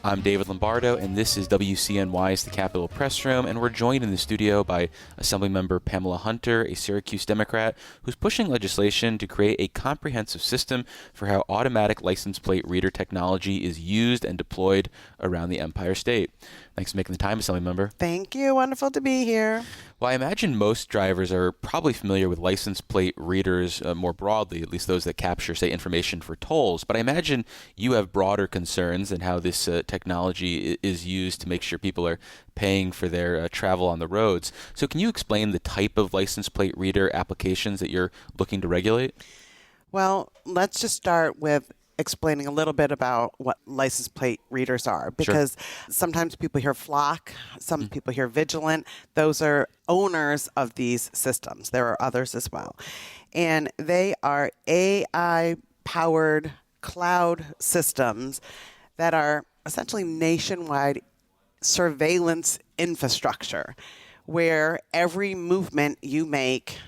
I'm David Lombardo, and this is WCNY's The Capitol Press Room, and we're joined in the studio by Assemblymember Pamela Hunter, a Syracuse Democrat, who's pushing legislation to create a comprehensive system for how automatic license plate reader technology is used and deployed around the Empire State. Thanks for making the time, Assemblymember. Thank you. Wonderful to be here. Well, I imagine most drivers are probably familiar with license plate readers more broadly, at least those that capture, say, information for tolls. But I imagine you have broader concerns in how this technology is used to make sure people are paying for their travel on the roads. So can you explain the type of license plate reader applications that you're looking to regulate? Well, let's just start with explaining a little bit about what license plate readers are, because sometimes people hear Flock, some people hear Vigilant. Those are owners of these systems. There are others as well. And they are AI-powered cloud systems that are essentially nationwide surveillance infrastructure where every movement you make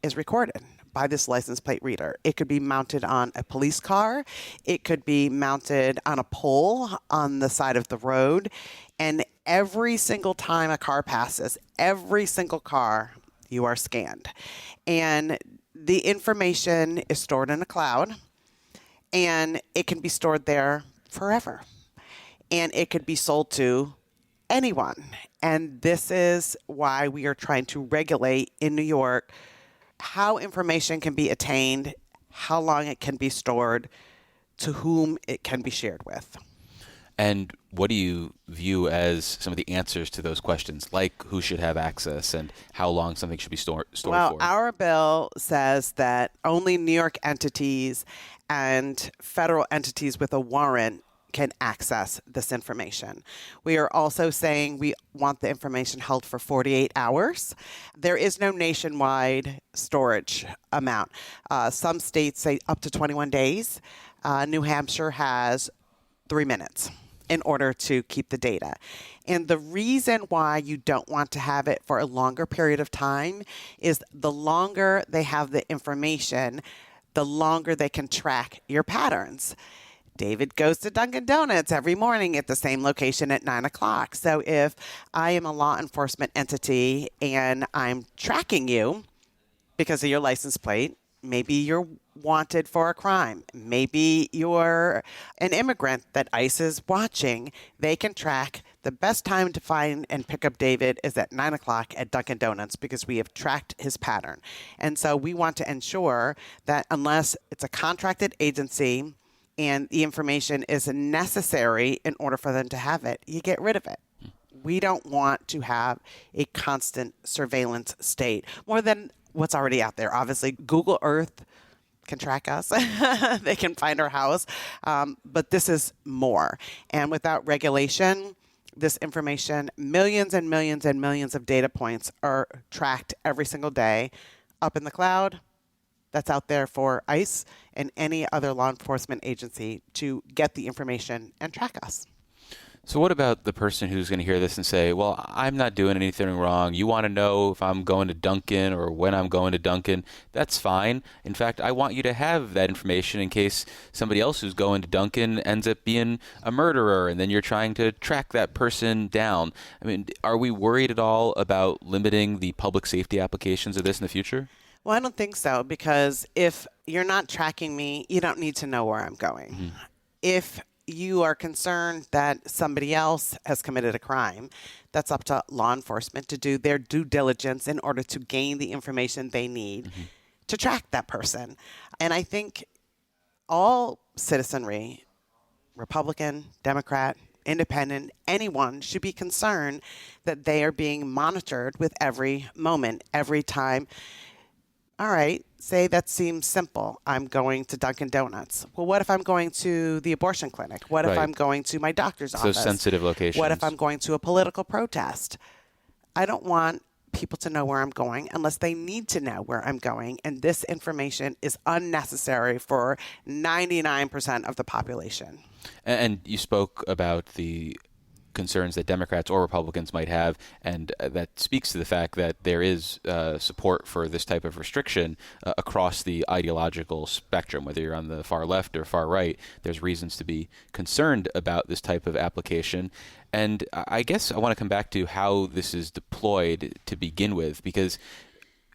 is recorded by this license plate reader. It could be mounted on a police car. It could be mounted on a pole on the side of the road. And every single time a car passes, every single car, you are scanned. And the information is stored in a cloud, and it can be stored there forever. And it could be sold to anyone. And this is why we are trying to regulate in New York how information can be attained, how long it can be stored, to whom it can be shared with. And what do you view as some of the answers to those questions, like who should have access and how long something should be stored Well, for? our bill says that only New York entities and federal entities with a warrant can access this information. We are also saying we want the information held for 48 hours. There is no nationwide storage amount. Some states say up to 21 days. New Hampshire has 3 minutes in order to keep the data. And the reason why you don't want to have it for a longer period of time is the longer they have the information, the longer they can track your patterns. David goes to Dunkin' Donuts every morning at the same location at 9 o'clock. So if I am a law enforcement entity and I'm tracking you because of your license plate, maybe you're wanted for a crime, maybe you're an immigrant that ICE is watching, they can track the best time to find and pick up David is at 9 o'clock at Dunkin' Donuts because we have tracked his pattern. And so we want to ensure that unless it's a contracted agency and the information is necessary in order for them to have it, you get rid of it. We don't want to have a constant surveillance state more than what's already out there. Obviously, Google Earth can track us. They can find our house. But this is more. And without regulation, this information, millions and millions and millions of data points are tracked every single day up in the cloud. That's out there for ICE and any other law enforcement agency to get the information and track us. So what about the person who's going to hear this and say, well, I'm not doing anything wrong. You want to know if I'm going to Dunkin' or when I'm going to Dunkin'. That's fine. In fact, I want you to have that information in case somebody else who's going to Dunkin' ends up being a murderer and then you're trying to track that person down. I mean, are we worried at all about limiting the public safety applications of this in the future? Well, I don't think so, because if you're not tracking me, you don't need to know where I'm going. Mm-hmm. If you are concerned that somebody else has committed a crime, that's up to law enforcement to do their due diligence in order to gain the information they need to track that person. And I think all citizenry, Republican, Democrat, Independent, anyone should be concerned that they are being monitored with every moment, every time. All right, say that seems simple. I'm going to Dunkin' Donuts. Well, what if I'm going to the abortion clinic? What if I'm going to my doctor's office? So sensitive locations. What if I'm going to a political protest? I don't want people to know where I'm going unless they need to know where I'm going. And this information is unnecessary for 99% of the population. And you spoke about the concerns that Democrats or Republicans might have, and that speaks to the fact that there is support for this type of restriction across the ideological spectrum. Whether you're on the far left or far right, there's reasons to be concerned about this type of application. And I guess I want to come back to how this is deployed to begin with, because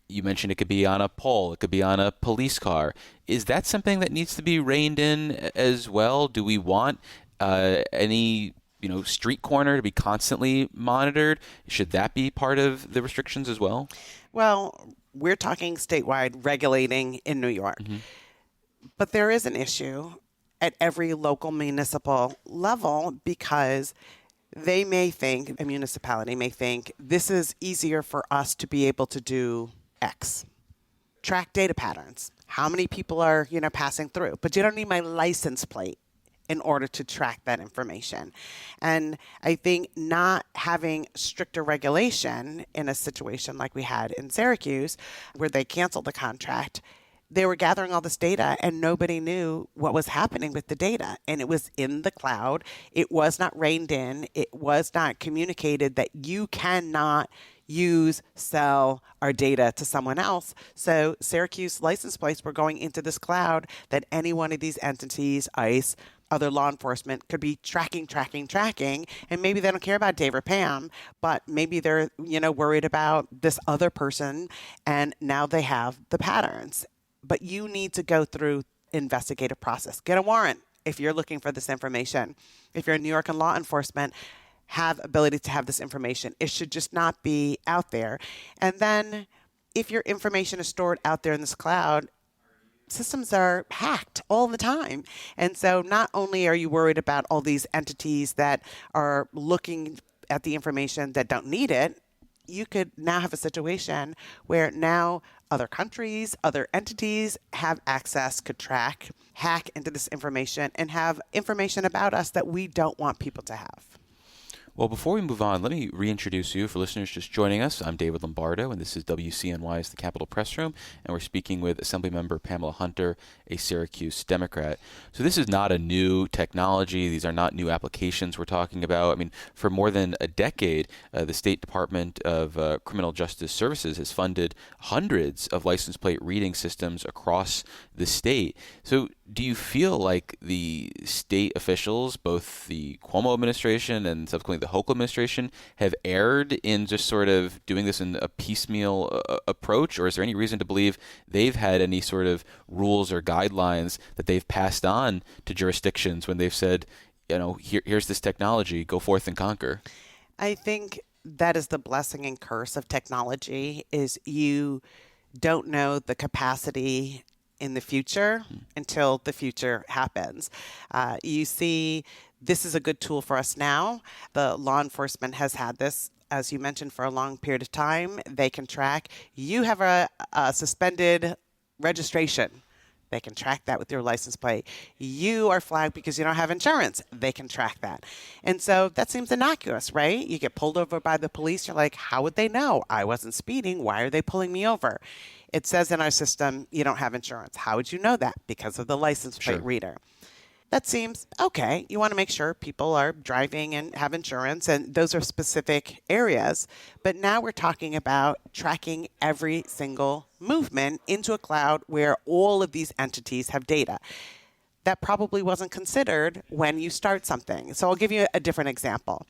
you mentioned it could be on a pole, it could be on a police car. Is that something that needs to be reined in as well? Do we want any street corner to be constantly monitored? Should that be part of the restrictions as well? Well, we're talking statewide regulating in New York. Mm-hmm. But there is an issue at every local municipal level, because a municipality may think, this is easier for us to be able to do X. Track data patterns. How many people are, passing through? But you don't need my license plate in order to track that information. And I think not having stricter regulation in a situation like we had in Syracuse, where they canceled the contract, they were gathering all this data and nobody knew what was happening with the data. And it was in the cloud. It was not reined in. It was not communicated that you cannot sell our data to someone else. So Syracuse license plates were going into this cloud that any one of these entities, ICE, other law enforcement, could be tracking. And maybe they don't care about Dave or Pam, but maybe they're, worried about this other person, and now they have the patterns. But you need to go through investigative process. Get a warrant if you're looking for this information. If you're in New York and law enforcement, have ability to have this information. It should just not be out there. And then if your information is stored out there in this cloud, systems are hacked all the time. And so not only are you worried about all these entities that are looking at the information that don't need it, you could now have a situation where now other countries, other entities have access, could track, hack into this information, and have information about us that we don't want people to have. Well, before we move on, let me reintroduce you for listeners just joining us. I'm David Lombardo, and this is WCNY's The Capitol Press Room, and we're speaking with Assemblymember Pamela Hunter, a Syracuse Democrat. So this is not a new technology. These are not new applications we're talking about. I mean, for more than a decade, the State Department of Criminal Justice Services has funded hundreds of license plate reading systems across the state. So do you feel like the state officials, both the Cuomo administration and subsequently the Hochul administration, have erred in just sort of doing this in a piecemeal approach? Or is there any reason to believe they've had any sort of rules or guidelines that they've passed on to jurisdictions when they've said, here's this technology, go forth and conquer? I think that is the blessing and curse of technology, is you don't know the capacity in the future until the future happens. You see, this is a good tool for us now. The law enforcement has had this, as you mentioned, for a long period of time. They can track. You have a suspended registration. They can track that with your license plate. You are flagged because you don't have insurance. They can track that. And so that seems innocuous, right? You get pulled over by the police. You're like, how would they know? I wasn't speeding. Why are they pulling me over? It says in our system, you don't have insurance. How would you know that? Because of the license plate reader. That seems okay. You want to make sure people are driving and have insurance, and those are specific areas. But now we're talking about tracking every single movement into a cloud where all of these entities have data. That probably wasn't considered when you start something. So I'll give you a different example.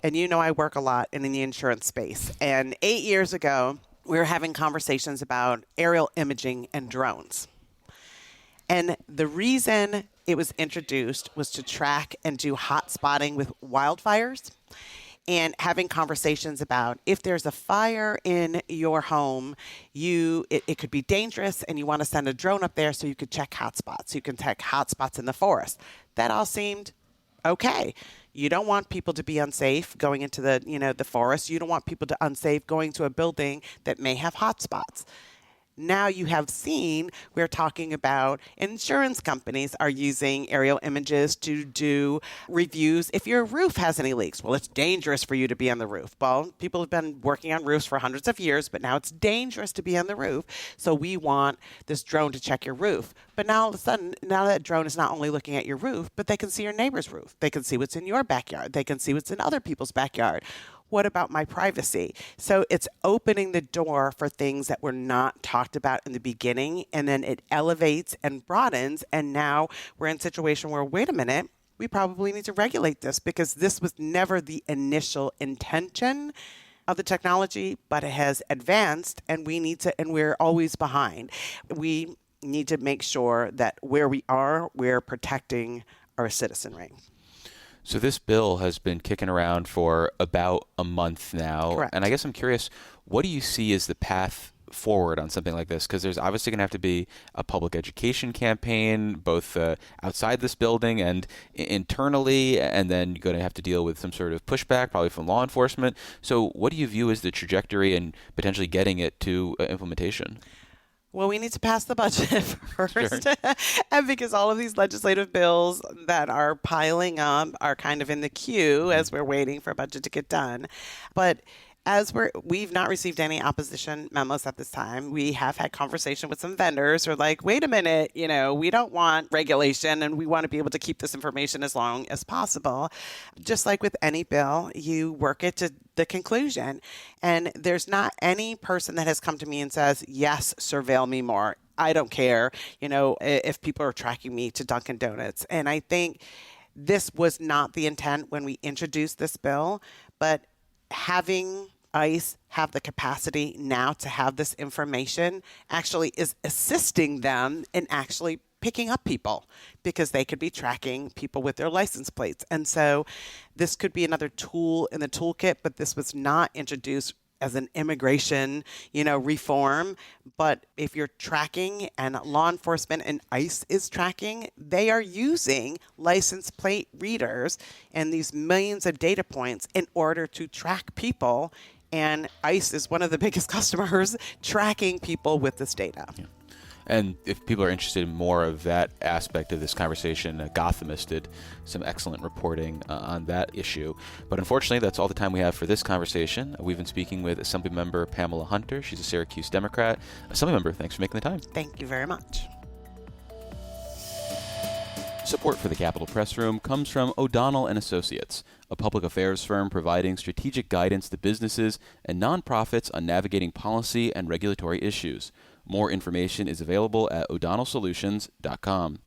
And I work a lot in the insurance space. And 8 years ago, we were having conversations about aerial imaging and drones. And the reason it was introduced was to track and do hot spotting with wildfires, and having conversations about if there's a fire in your home, it could be dangerous, and you want to send a drone up there so you could check hotspots. You can check hotspots in the forest. That all seemed okay. You don't want people to be unsafe going into the forest. You don't want people to unsafe going to a building that may have hotspots. now you have seen, we're talking about insurance companies are using aerial images to do reviews if your roof has any leaks. Well, it's dangerous for you to be on the roof. Well, people have been working on roofs for hundreds of years, but now it's dangerous to be on the roof. So we want this drone to check your roof. But now all of a sudden, now that drone is not only looking at your roof, but they can see your neighbor's roof. They can see what's in your backyard. They can see what's in other people's backyard. What about my privacy? So it's opening the door for things that were not talked about in the beginning, and then it elevates and broadens. And now we're in a situation where, wait a minute, we probably need to regulate this because this was never the initial intention of the technology, but it has advanced, and we're always behind. We need to make sure that where we are, we're protecting our citizenry. So this bill has been kicking around for about a month now. Correct. And I guess I'm curious, what do you see as the path forward on something like this? Because there's obviously going to have to be a public education campaign, both outside this building and internally, and then you're going to have to deal with some sort of pushback, probably from law enforcement. So what do you view as the trajectory and potentially getting it to implementation? Well, we need to pass the budget first. Sure. And because all of these legislative bills that are piling up are kind of in the queue as we're waiting for a budget to get done. But we've not received any opposition memos at this time. We have had conversation with some vendors who are like, wait a minute, we don't want regulation and we want to be able to keep this information as long as possible. Just like with any bill, you work it to the conclusion. And there's not any person that has come to me and says, yes, surveil me more. I don't care, if people are tracking me to Dunkin' Donuts. And I think this was not the intent when we introduced this bill, but having ICE have the capacity now to have this information actually is assisting them in actually picking up people because they could be tracking people with their license plates. And so this could be another tool in the toolkit, but this was not introduced as an immigration, reform. But if you're tracking and law enforcement and ICE is tracking, they are using license plate readers and these millions of data points in order to track people. And ICE is one of the biggest customers tracking people with this data. Yeah. And if people are interested in more of that aspect of this conversation, Gothamist did some excellent reporting on that issue. But unfortunately, that's all the time we have for this conversation. We've been speaking with Assemblymember Pamela Hunter. She's a Syracuse Democrat. Assemblymember, thanks for making the time. Thank you very much. Support for the Capitol Press Room comes from O'Donnell & Associates, a public affairs firm providing strategic guidance to businesses and nonprofits on navigating policy and regulatory issues. More information is available at o'donnellsolutions.com.